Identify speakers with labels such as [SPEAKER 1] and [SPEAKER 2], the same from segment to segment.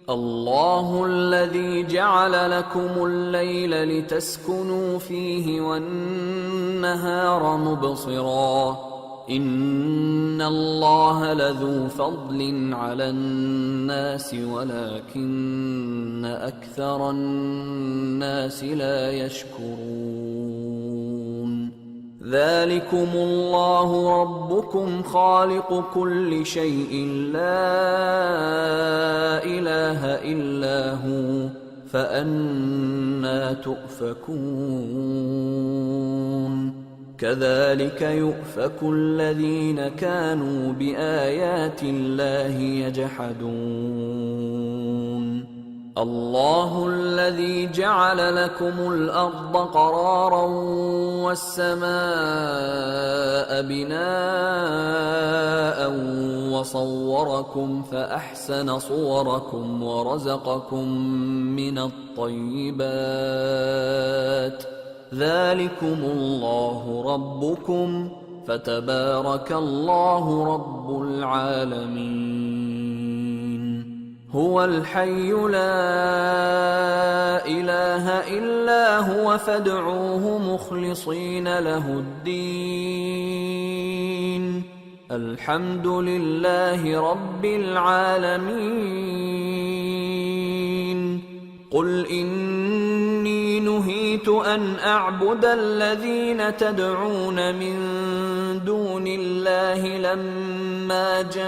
[SPEAKER 1] الله الذي جعل لكم الليل لتسكنوا فيه والنهار مبصرا إن الله لذو فضل على الناس ولكن أكثر الناس لا يشكرون ذلكم الله ربكم خالق كل شيء لا إله إلا هو فأنى تؤفكون كذلك يؤفك الذين كانوا بآيات الله يجحدون الله الذي جعل لكم الأرض قرارا والسماء بناء وصوركم فأحسن صوركم ورزقكم من الطيبات ذلكم الله ربكم فتبارك الله رب العالمين هو الحي لا إله إلا هو فادعوه مخلصين له الدين الحمد لله رب العالمين قل إني نهيت أن أعبد الذين تدعون من دون الله لما جاءني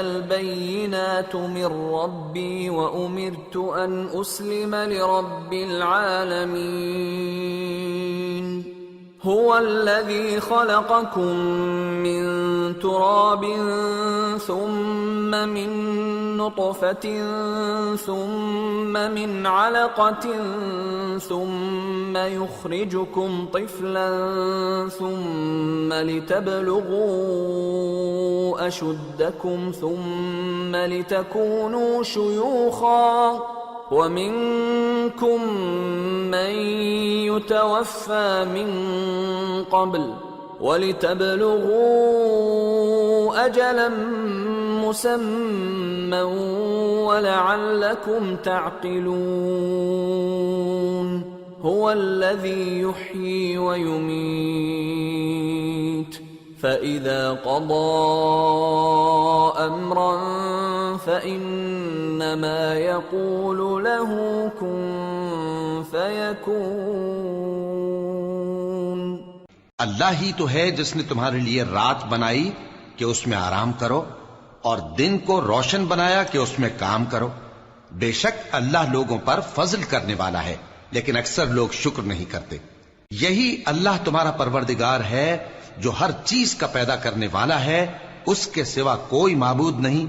[SPEAKER 1] البينات من ربي وأمرت أن أسلم لرب العالمين هو الذي خلقكم من تراب ثم من نطفة ثم من علقة ثم يخرجكم طفلا ثم لتبلغوا أشدكم ثم لتكونوا شيوخا ومنكم من يتوفى من قبل ولتبلغوا أجلا مسمى ولعلكم تعقلون هو الذي يحيي ويميت فإذا قضى أمرا فإنما يقول له كن فيكون
[SPEAKER 2] اللہ ہی تو ہے جس نے تمہارے لیے رات بنائی کہ اس میں آرام کرو اور دن کو روشن بنایا کہ اس میں کام کرو بے شک اللہ لوگوں پر فضل کرنے والا ہے لیکن اکثر لوگ شکر نہیں کرتے یہی اللہ تمہارا پروردگار ہے جو ہر چیز کا پیدا کرنے والا ہے اس کے سوا کوئی معبود نہیں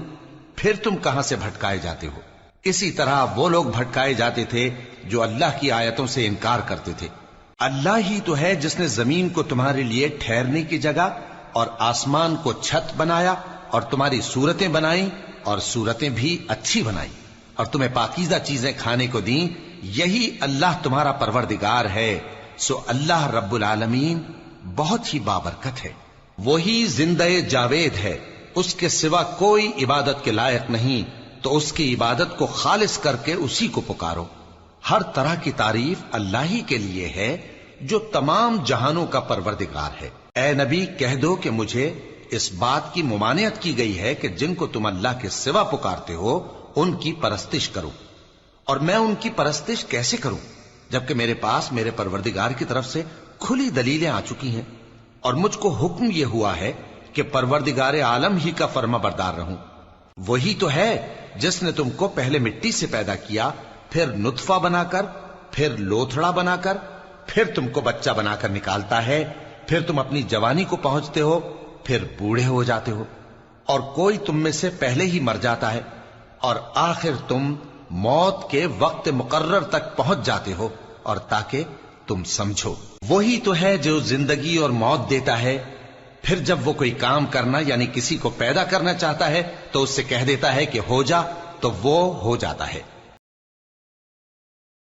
[SPEAKER 2] پھر تم کہاں سے بھٹکائے جاتے ہو اسی طرح وہ لوگ بھٹکائے جاتے تھے جو اللہ کی آیتوں سے انکار کرتے تھے اللہ ہی تو ہے جس نے زمین کو تمہارے لیے ٹھہرنے کی جگہ اور آسمان کو چھت بنایا اور تمہاری صورتیں بنائیں اور صورتیں بھی اچھی بنائیں اور تمہیں پاکیزہ چیزیں کھانے کو دیں یہی اللہ تمہارا پروردگار ہے سو اللہ رب العالمین بہت ہی بابرکت ہے وہی زندہ جاوید ہے اس کے سوا کوئی عبادت کے لائق نہیں تو اس کی عبادت کو خالص کر کے اسی کو پکارو ہر طرح کی تعریف اللہ ہی کے لیے ہے جو تمام جہانوں کا پروردگار ہے اے نبی کہہ دو کہ مجھے اس بات کی ممانعت کی گئی ہے کہ جن کو تم اللہ کے سوا پکارتے ہو ان کی پرستش کرو اور میں ان کی پرستش کیسے کروں جبکہ میرے پاس میرے پروردگار کی طرف سے کھلی دلیلیں آ چکی ہیں اور مجھ کو حکم یہ ہوا ہے کہ پروردگار عالم ہی کا فرما بردار رہوں وہی تو ہے جس نے تم کو پہلے مٹی سے پیدا کیا پھر نطفہ بنا کر پھر لوتھڑا بنا کر پھر تم کو بچہ بنا کر نکالتا ہے پھر تم اپنی جوانی کو پہنچتے ہو پھر بوڑھے ہو جاتے ہو اور کوئی تم میں سے پہلے ہی مر جاتا ہے اور آخر تم موت کے وقت مقرر تک پہنچ جاتے ہو اور تاکہ تم سمجھو وہی تو ہے جو زندگی اور موت دیتا ہے پھر جب وہ کوئی کام کرنا یعنی کسی کو پیدا کرنا چاہتا ہے تو اس سے کہہ دیتا ہے کہ ہو جا تو وہ ہو جاتا ہے